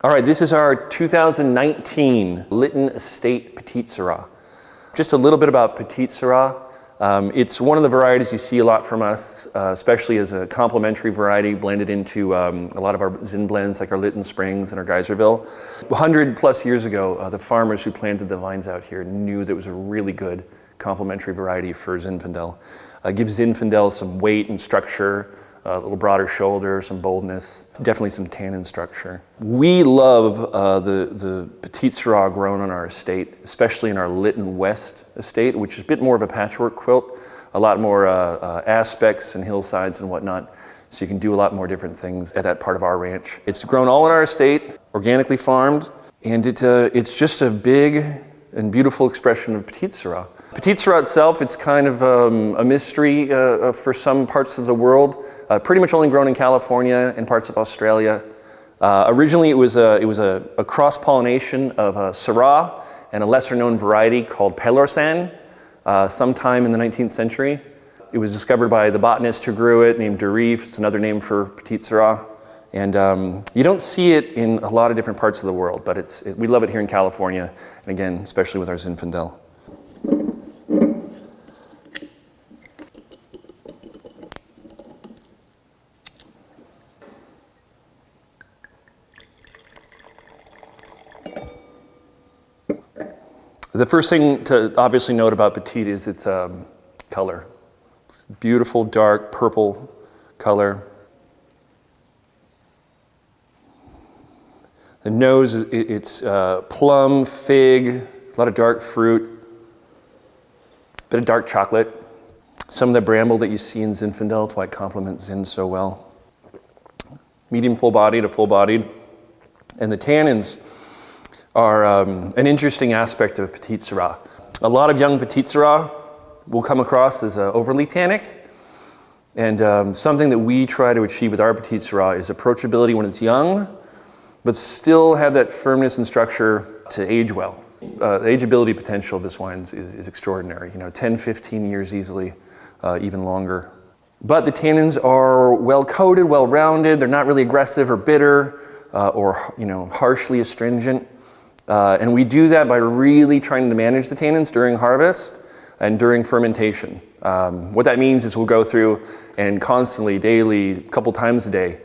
All right, this is our 2019 Lytton Estate Petite Sirah. Just a little bit about Petite Sirah. It's one of the varieties you see a lot from us, especially as a complementary variety blended into a lot of our Zin blends like our Lytton Springs and our Geyserville. 100 plus years ago, the farmers who planted the vines out here knew that it was a really good complementary variety for Zinfandel. Gives Zinfandel some weight and structure, a little broader shoulder, some boldness, definitely some tannin structure. We love the Petite Sirah grown on our estate, especially in our Lytton West estate, which is a bit more of a patchwork quilt, a lot more aspects and hillsides and whatnot. So you can do a lot more different things at that part of our ranch. It's grown all in our estate, organically farmed, and it's just a big and beautiful expression of Petite Sirah. Petite Sirah itself, it's kind of a mystery for some parts of the world. Pretty much only grown in California and parts of Australia. Originally it was a cross-pollination of a Syrah and a lesser-known variety called Pelorsan sometime in the 19th century. It was discovered by the botanist who grew it, named Durif. It's another name for Petite Sirah. And you don't see it in a lot of different parts of the world, but we love it here in California, and again, especially with our Zinfandel. The first thing to obviously note about Petite is its color. It's beautiful, dark, purple color. The nose, it's plum, fig, a lot of dark fruit, a bit of dark chocolate. Some of the bramble that you see in Zinfandel, it's why it complements Zin so well. Medium full-bodied to full-bodied. And the tannins are an interesting aspect of Petite Sirah. A lot of young Petite Sirah will come across as overly tannic. And something that we try to achieve with our Petite Sirah is approachability when it's young, but still have that firmness and structure to age well. The ageability potential of this wine is extraordinary. 10, 15 years easily, even longer. But the tannins are well-coated, well-rounded. They're not really aggressive or bitter or harshly astringent. And we do that by really trying to manage the tannins during harvest and during fermentation. What that means is we'll go through and constantly, daily, a couple times a day,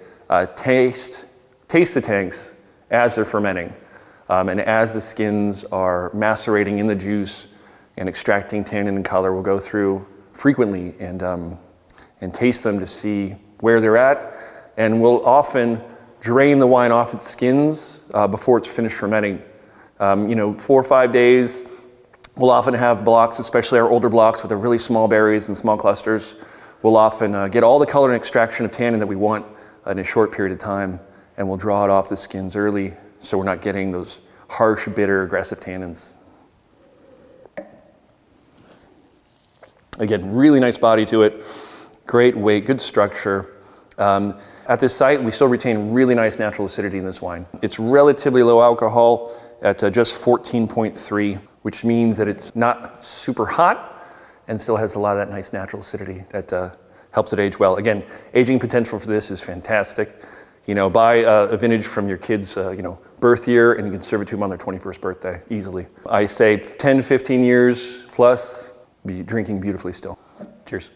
taste the tanks as they're fermenting. And as the skins are macerating in the juice and extracting tannin and color, we'll go through frequently and taste them to see where they're at. And we'll often drain the wine off its skins before it's finished fermenting. 4 or 5 days, we'll often have blocks, especially our older blocks with the really small berries and small clusters. We'll often get all the color and extraction of tannin that we want in a short period of time, and we'll draw it off the skins early so we're not getting those harsh, bitter, aggressive tannins. Again, really nice body to it, great weight, good structure. At this site, we still retain really nice natural acidity in this wine. It's relatively low alcohol at just 14.3, which means that it's not super hot and still has a lot of that nice natural acidity that helps it age well. Again, aging potential for this is fantastic. Buy a vintage from your kid's birth year and you can serve it to them on their 21st birthday easily. I say 10, 15 years plus, be drinking beautifully still. Cheers.